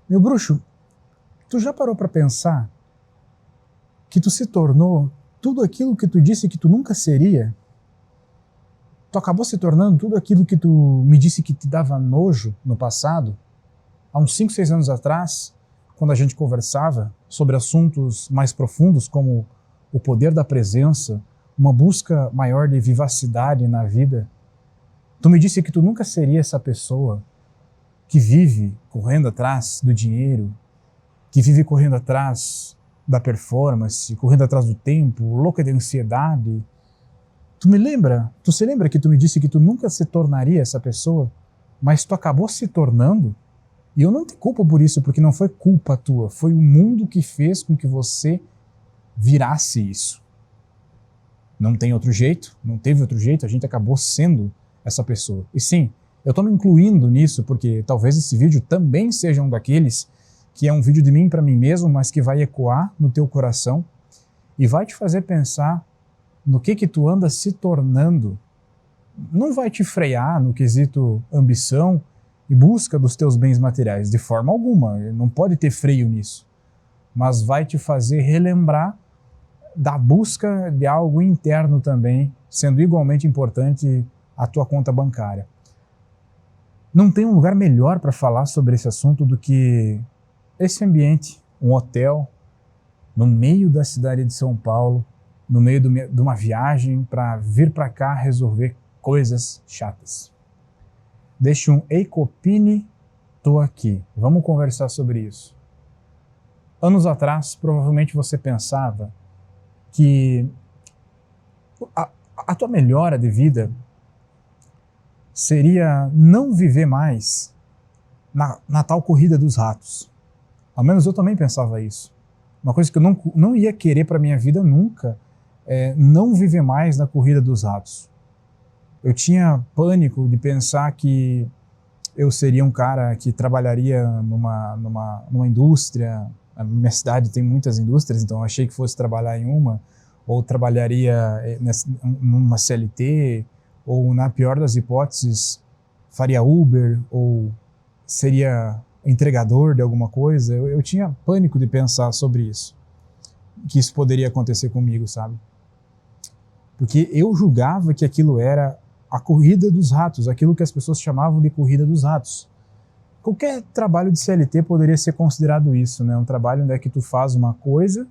Meu bruxo, tu já parou para pensar que tu se tornou tudo aquilo que tu disse que tu nunca seria? Tu acabou se tornando tudo aquilo que tu me disse que te dava nojo no passado? Há uns 5, 6 anos atrás, quando a gente conversava sobre assuntos mais profundos como o poder da presença, uma busca maior de vivacidade na vida, tu me disse que tu nunca seria essa pessoa que vive correndo atrás do dinheiro, que vive correndo atrás da performance, correndo atrás do tempo, louca de ansiedade. Tu se lembra que tu me disse que tu nunca se tornaria essa pessoa, mas tu acabou se tornando? E eu não te culpo por isso, porque não foi culpa tua, foi o mundo que fez com que você virasse isso. Não tem outro jeito, não teve outro jeito, a gente acabou sendo essa pessoa. E sim, eu estou me incluindo nisso, porque talvez esse vídeo também seja um daqueles que é um vídeo de mim para mim mesmo, mas que vai ecoar no teu coração e vai te fazer pensar no que tu anda se tornando. Não vai te frear no quesito ambição e busca dos teus bens materiais, de forma alguma, não pode ter freio nisso, mas vai te fazer relembrar da busca de algo interno também, sendo igualmente importante a tua conta bancária. Não tem um lugar melhor para falar sobre esse assunto do que esse ambiente, um hotel, no meio da cidade de São Paulo, no meio de uma viagem para vir para cá resolver coisas chatas. Deixa um Ei Copini, tô aqui. Vamos conversar sobre isso. Anos atrás, provavelmente você pensava que a tua melhora de vida seria não viver mais na tal corrida dos ratos. Ao menos eu também pensava isso. Uma coisa que eu não ia querer para minha vida nunca é não viver mais na corrida dos ratos. Eu tinha pânico de pensar que eu seria um cara que trabalharia numa indústria. A minha cidade tem muitas indústrias, então eu achei que fosse trabalhar em uma, ou trabalharia numa CLT, ou na pior das hipóteses, faria Uber, ou seria entregador de alguma coisa. Eu tinha pânico de pensar sobre isso, que isso poderia acontecer comigo, sabe? Porque eu julgava que aquilo era a corrida dos ratos, aquilo que as pessoas chamavam de corrida dos ratos. Qualquer trabalho de CLT poderia ser considerado isso, né? Um trabalho onde é que tu faz uma coisa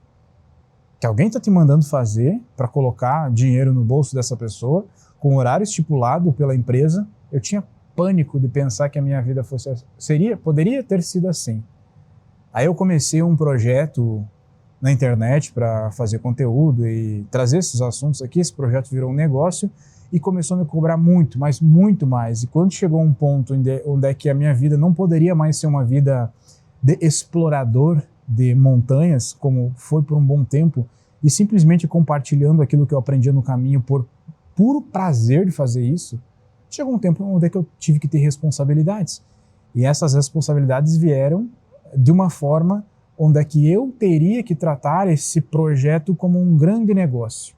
que alguém está te mandando fazer para colocar dinheiro no bolso dessa pessoa, com horário estipulado pela empresa. Eu tinha pânico de pensar que a minha vida poderia ter sido assim. Aí eu comecei um projeto na internet para fazer conteúdo e trazer esses assuntos aqui. Esse projeto virou um negócio e começou a me cobrar muito, mas muito mais. E quando chegou um ponto onde é que a minha vida não poderia mais ser uma vida de explorador de montanhas, como foi por um bom tempo, e simplesmente compartilhando aquilo que eu aprendia no caminho por puro prazer de fazer isso, chegou um tempo onde é que eu tive que ter responsabilidades. E essas responsabilidades vieram de uma forma onde é que eu teria que tratar esse projeto como um grande negócio.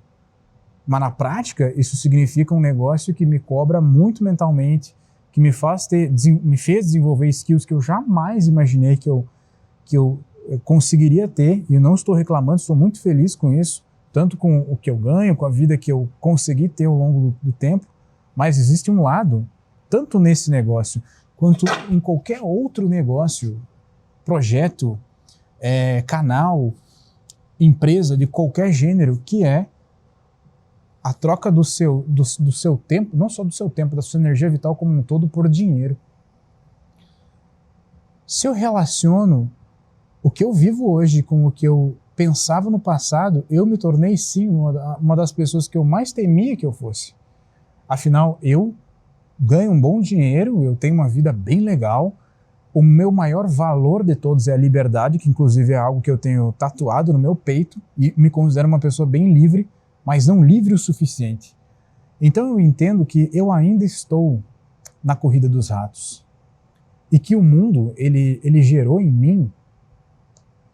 Mas na prática, isso significa um negócio que me cobra muito mentalmente, que me fez desenvolver skills que eu jamais imaginei que eu conseguiria ter, e eu não estou reclamando, estou muito feliz com isso, tanto com o que eu ganho, com a vida que eu consegui ter ao longo do tempo, mas existe um lado, tanto nesse negócio, quanto em qualquer outro negócio, projeto, canal, empresa de qualquer gênero, que é a troca do seu tempo, não só do seu tempo, da sua energia vital como um todo por dinheiro. Se eu relaciono o que eu vivo hoje com o que eu pensava no passado, eu me tornei sim uma das pessoas que eu mais temia que eu fosse. Afinal, eu ganho um bom dinheiro, eu tenho uma vida bem legal, o meu maior valor de todos é a liberdade, que inclusive é algo que eu tenho tatuado no meu peito, e me considero uma pessoa bem livre, mas não livre o suficiente. Então eu entendo que eu ainda estou na corrida dos ratos. E que o mundo, ele gerou em mim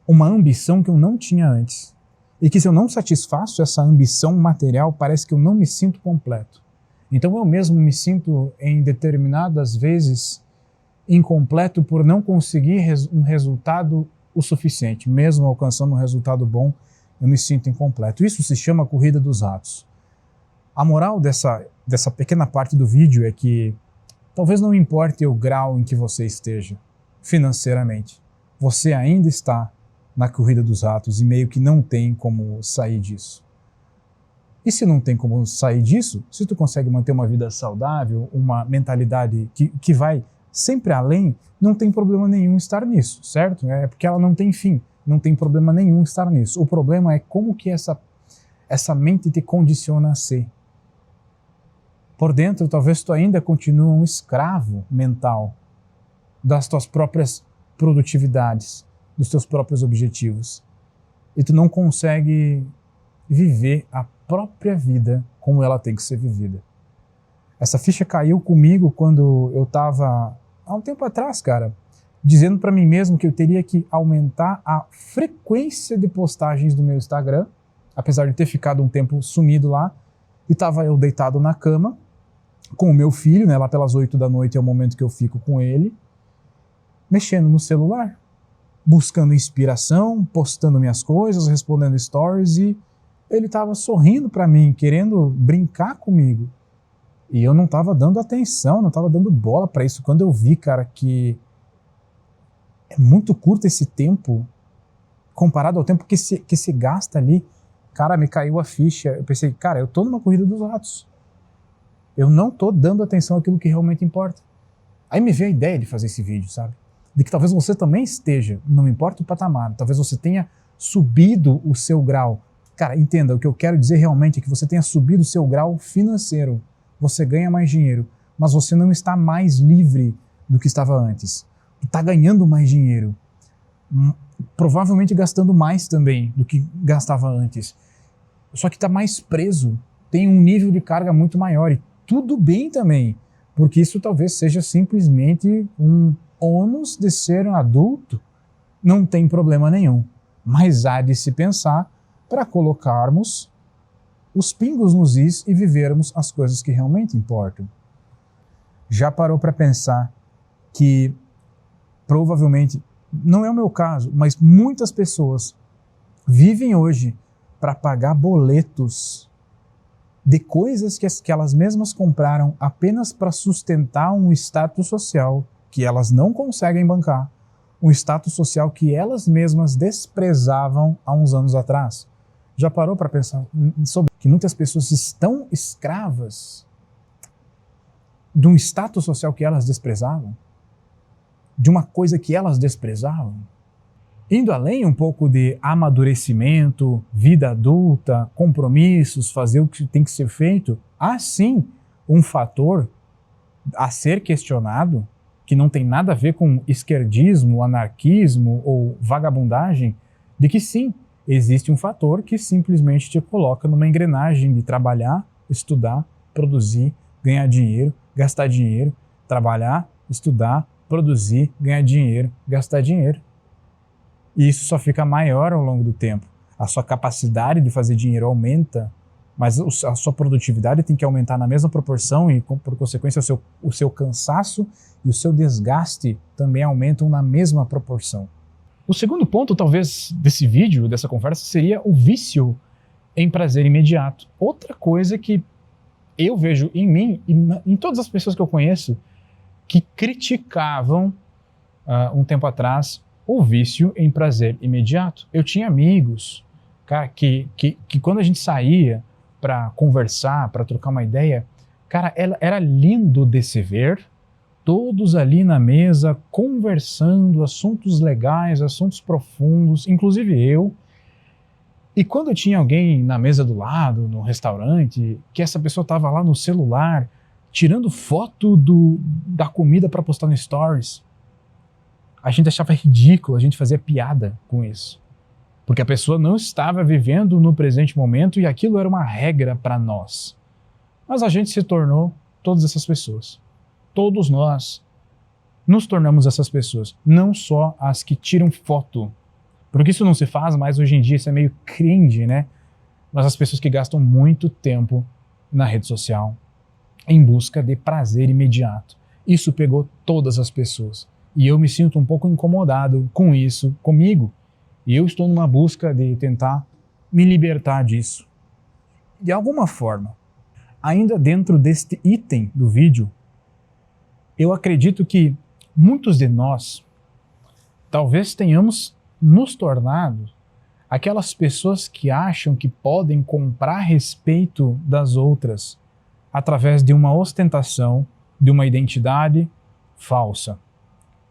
uma ambição que eu não tinha antes. E que se eu não satisfaço essa ambição material, parece que eu não me sinto completo. Então eu mesmo me sinto, em determinadas vezes, incompleto por não conseguir um resultado o suficiente. Mesmo alcançando um resultado bom, eu me sinto incompleto. Isso se chama corrida dos ratos. A moral dessa pequena parte do vídeo é que talvez não importe o grau em que você esteja financeiramente, você ainda está na corrida dos ratos e meio que não tem como sair disso. E se não tem como sair disso, se tu consegue manter uma vida saudável, uma mentalidade que vai sempre além, não tem problema nenhum estar nisso, certo? É porque ela não tem fim, não tem problema nenhum estar nisso. O problema é como que essa mente te condiciona a ser. Por dentro, talvez tu ainda continue um escravo mental das tuas próprias produtividades, dos teus próprios objetivos. E tu não consegue viver a própria vida como ela tem que ser vivida. Essa ficha caiu comigo quando eu estava, há um tempo atrás, cara, dizendo para mim mesmo que eu teria que aumentar a frequência de postagens do meu Instagram, apesar de ter ficado um tempo sumido lá, e estava eu deitado na cama, com o meu filho, né, lá pelas 8 da noite é o momento que eu fico com ele, mexendo no celular, buscando inspiração, postando minhas coisas, respondendo stories, e ele estava sorrindo para mim, querendo brincar comigo. E eu não estava dando atenção, não estava dando bola para isso. Quando eu vi, cara, que é muito curto esse tempo, comparado ao tempo que se gasta ali, cara, me caiu a ficha. Eu pensei, cara, eu tô numa corrida dos ratos. Eu não tô dando atenção àquilo que realmente importa. Aí me veio a ideia de fazer esse vídeo, sabe? De que talvez você também esteja, não importa o patamar, talvez você tenha subido o seu grau. Cara, entenda, o que eu quero dizer realmente é que você tenha subido o seu grau financeiro. Você ganha mais dinheiro, mas você não está mais livre do que estava antes. Tu está ganhando mais dinheiro, provavelmente gastando mais também do que gastava antes. Só que está mais preso, tem um nível de carga muito maior e tudo bem também, porque isso talvez seja simplesmente um ônus de ser um adulto. Não tem problema nenhum, mas há de se pensar para colocarmos os pingos nos is e vivermos as coisas que realmente importam. Já parou para pensar que provavelmente, não é o meu caso, mas muitas pessoas vivem hoje para pagar boletos de coisas que elas mesmas compraram apenas para sustentar um status social que elas não conseguem bancar, um status social que elas mesmas desprezavam há uns anos atrás? Já parou para pensar sobre que muitas pessoas estão escravas de um status social que elas desprezavam? De uma coisa que elas desprezavam? Indo além um pouco de amadurecimento, vida adulta, compromissos, fazer o que tem que ser feito, há sim um fator a ser questionado, que não tem nada a ver com esquerdismo, anarquismo ou vagabundagem, de que sim, existe um fator que simplesmente te coloca numa engrenagem de trabalhar, estudar, produzir, ganhar dinheiro, gastar dinheiro, trabalhar, estudar, produzir, ganhar dinheiro, gastar dinheiro. E isso só fica maior ao longo do tempo. A sua capacidade de fazer dinheiro aumenta, mas a sua produtividade tem que aumentar na mesma proporção e, por consequência, o seu cansaço e o seu desgaste também aumentam na mesma proporção. O segundo ponto, talvez, desse vídeo, dessa conversa, seria o vício em prazer imediato. Outra coisa que eu vejo em mim e em todas as pessoas que eu conheço que criticavam um tempo atrás o vício em prazer imediato. Eu tinha amigos, cara, que quando a gente saía para conversar, para trocar uma ideia, cara, era lindo de se ver, todos ali na mesa, conversando, assuntos legais, assuntos profundos, inclusive eu. E quando tinha alguém na mesa do lado, no restaurante, que essa pessoa estava lá no celular, tirando foto da comida para postar no Stories, a gente achava ridículo, a gente fazia piada com isso. Porque a pessoa não estava vivendo no presente momento e aquilo era uma regra para nós. Mas a gente se tornou todas essas pessoas. Todos nós nos tornamos essas pessoas, não só as que tiram foto. Porque isso não se faz mais hoje em dia, isso é meio cringe, né? Mas as pessoas que gastam muito tempo na rede social em busca de prazer imediato. Isso pegou todas as pessoas. E eu me sinto um pouco incomodado com isso comigo. E eu estou numa busca de tentar me libertar disso. De alguma forma, ainda dentro deste item do vídeo, eu acredito que muitos de nós talvez tenhamos nos tornado aquelas pessoas que acham que podem comprar respeito das outras através de uma ostentação, de uma identidade falsa.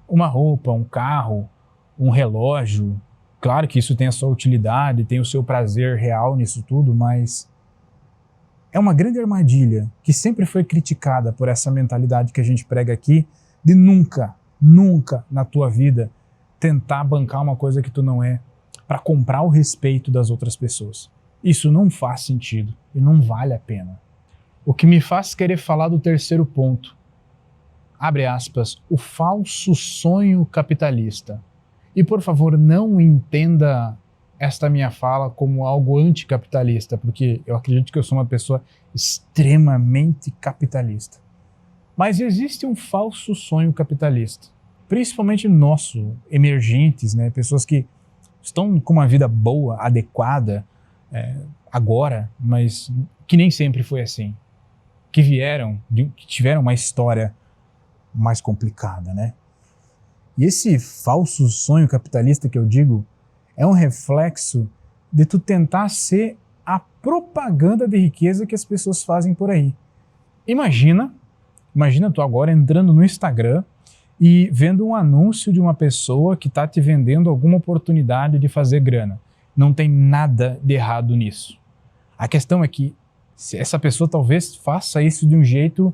Uma roupa, um carro, um relógio. Claro que isso tem a sua utilidade, tem o seu prazer real nisso tudo, mas é uma grande armadilha que sempre foi criticada por essa mentalidade que a gente prega aqui de nunca, nunca na tua vida tentar bancar uma coisa que tu não é para comprar o respeito das outras pessoas. Isso não faz sentido e não vale a pena. O que me faz querer falar do terceiro ponto, abre aspas, o falso sonho capitalista. E por favor, não entenda esta minha fala como algo anticapitalista, porque eu acredito que eu sou uma pessoa extremamente capitalista. Mas existe um falso sonho capitalista, principalmente nosso, emergentes, né? Pessoas que estão com uma vida boa, adequada, agora, mas que nem sempre foi assim. Que tiveram uma história mais complicada, né? E esse falso sonho capitalista que eu digo é um reflexo de tu tentar ser a propaganda de riqueza que as pessoas fazem por aí. Imagina tu agora entrando no Instagram e vendo um anúncio de uma pessoa que está te vendendo alguma oportunidade de fazer grana. Não tem nada de errado nisso. A questão é que se essa pessoa talvez faça isso de um jeito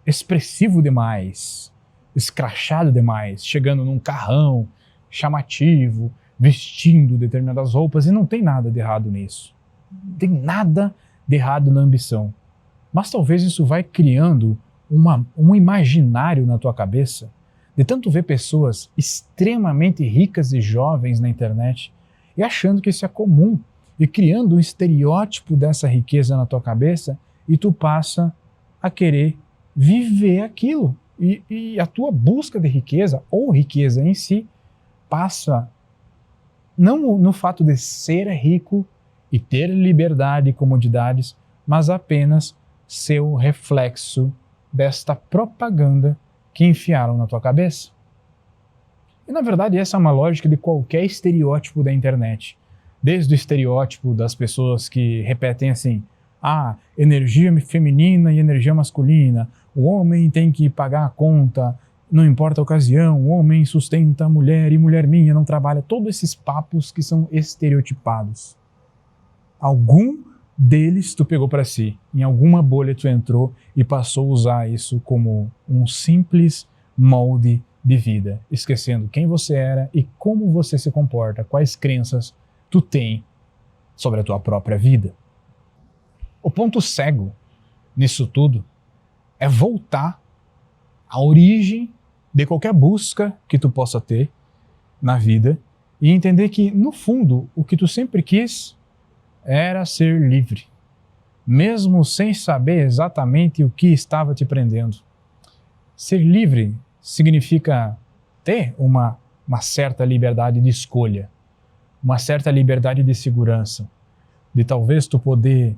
expressivo demais, escrachado demais, chegando num carrão chamativo, vestindo determinadas roupas, e não tem nada de errado nisso. Não tem nada de errado na ambição. Mas talvez isso vai criando um imaginário na tua cabeça, de tanto ver pessoas extremamente ricas e jovens na internet e achando que isso é comum, e criando um estereótipo dessa riqueza na tua cabeça, e tu passa a querer viver aquilo. E a tua busca de riqueza, ou riqueza em si, passa não no fato de ser rico e ter liberdade e comodidades, mas apenas ser o reflexo desta propaganda que enfiaram na tua cabeça. E na verdade essa é uma lógica de qualquer estereótipo da internet. Desde o estereótipo das pessoas que repetem assim, energia feminina e energia masculina, o homem tem que pagar a conta, não importa a ocasião, o homem sustenta a mulher e mulher minha não trabalha. Todos esses papos que são estereotipados. Algum deles tu pegou para si, em alguma bolha tu entrou e passou a usar isso como um simples molde de vida, esquecendo quem você era e como você se comporta, quais crenças tu tem sobre a tua própria vida. O ponto cego nisso tudo é voltar à origem de qualquer busca que tu possa ter na vida e entender que, no fundo, o que tu sempre quis era ser livre, mesmo sem saber exatamente o que estava te prendendo. Ser livre significa ter uma certa liberdade de escolha, uma certa liberdade de segurança, de talvez tu poder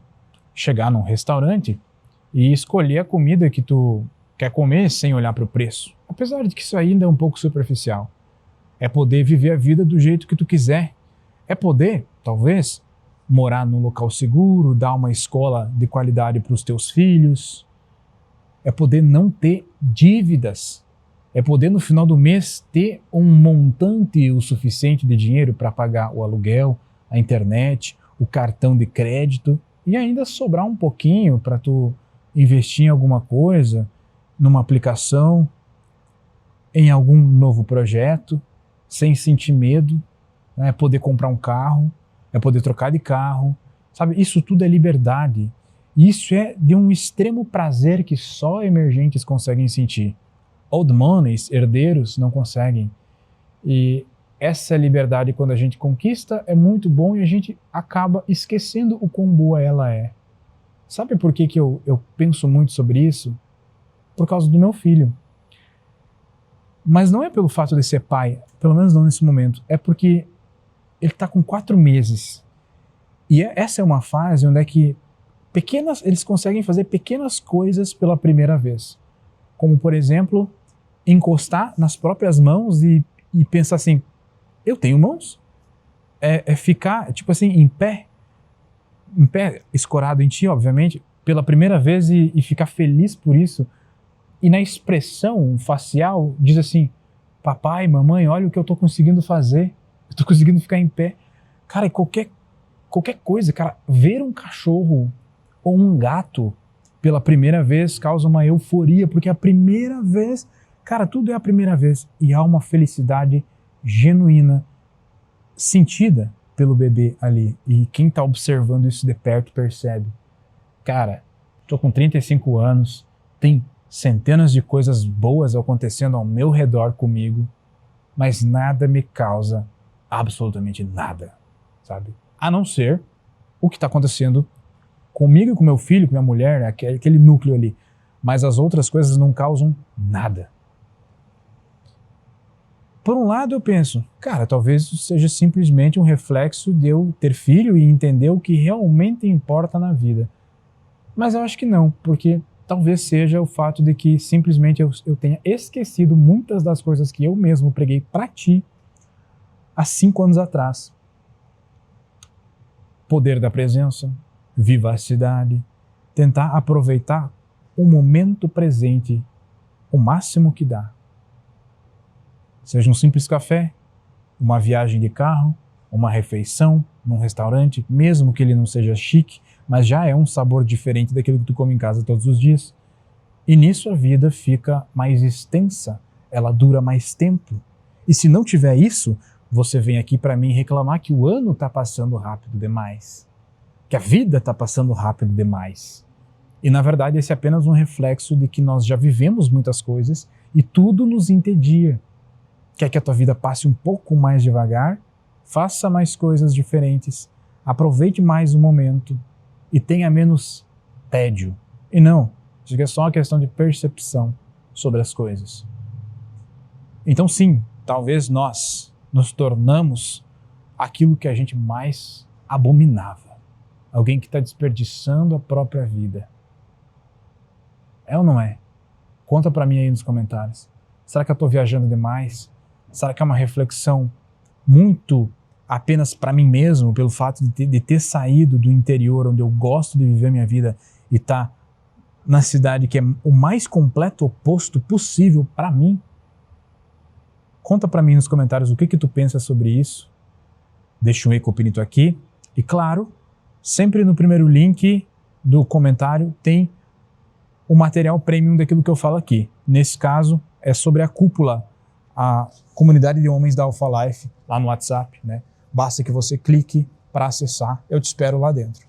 chegar num restaurante e escolher a comida que tu quer comer sem olhar para o preço. Apesar de que isso ainda é um pouco superficial. É poder viver a vida do jeito que tu quiser. É poder, talvez, morar num local seguro, dar uma escola de qualidade para os teus filhos. É poder não ter dívidas. É poder no final do mês ter um montante o suficiente de dinheiro para pagar o aluguel, a internet, o cartão de crédito e ainda sobrar um pouquinho para tu investir em alguma coisa, numa aplicação, em algum novo projeto, sem sentir medo, né? É poder comprar um carro, é poder trocar de carro, sabe? Isso tudo é liberdade. Isso é de um extremo prazer que só emergentes conseguem sentir. Old monies, herdeiros, não conseguem. E essa liberdade, quando a gente conquista, é muito bom e a gente acaba esquecendo o quão boa ela é. Sabe por que eu penso muito sobre isso? Por causa do meu filho. Mas não é pelo fato de ser pai, pelo menos não nesse momento, é porque ele está com 4 meses. E essa é uma fase onde é que eles conseguem fazer pequenas coisas pela primeira vez. Como, por exemplo, encostar nas próprias mãos e pensar assim, eu tenho mãos? Ficar, tipo assim, em pé, escorado em ti, obviamente, pela primeira vez e ficar feliz por isso. E na expressão facial diz assim, papai, mamãe, olha o que eu tô conseguindo fazer, eu tô conseguindo ficar em pé. Cara, qualquer coisa, cara, ver um cachorro ou um gato pela primeira vez causa uma euforia, porque é a primeira vez, cara, tudo é a primeira vez, e há uma felicidade genuína, sentida pelo bebê ali, e quem tá observando isso de perto percebe. Cara, tô com 35 anos, tem centenas de coisas boas acontecendo ao meu redor comigo, mas nada me causa absolutamente nada, sabe? A não ser o que está acontecendo comigo e com meu filho, com minha mulher, aquele núcleo ali. Mas as outras coisas não causam nada. Por um lado eu penso, cara, talvez isso seja simplesmente um reflexo de eu ter filho e entender o que realmente importa na vida. Mas eu acho que não, porque talvez seja o fato de que simplesmente eu tenha esquecido muitas das coisas que eu mesmo preguei para ti há 5 anos atrás. Poder da presença, vivacidade, tentar aproveitar o momento presente o máximo que dá. Seja um simples café, uma viagem de carro, uma refeição num restaurante, mesmo que ele não seja chique, mas já é um sabor diferente daquilo que tu come em casa todos os dias. E nisso a vida fica mais extensa, ela dura mais tempo. E se não tiver isso, você vem aqui para mim reclamar que o ano está passando rápido demais, que a vida está passando rápido demais. E na verdade esse é apenas um reflexo de que nós já vivemos muitas coisas e tudo nos entedia. Quer que a tua vida passe um pouco mais devagar? Faça mais coisas diferentes, aproveite mais o momento e tenha menos tédio. E não, isso é só uma questão de percepção sobre as coisas. Então sim, talvez nós nos tornamos aquilo que a gente mais abominava. Alguém que está desperdiçando a própria vida. É ou não é? Conta para mim aí nos comentários. Será que eu estou viajando demais? Será que é uma reflexão muito apenas para mim mesmo, pelo fato de ter saído do interior, onde eu gosto de viver minha vida, e estar na cidade que é o mais completo oposto possível para mim? Conta para mim nos comentários o que tu pensa sobre isso. Deixa um ecopinito aqui. E claro, sempre no primeiro link do comentário tem o material premium daquilo que eu falo aqui. Nesse caso, é sobre a cúpula, a comunidade de homens da Alpha Life, lá no WhatsApp, né? Basta que você clique para acessar. Eu te espero lá dentro.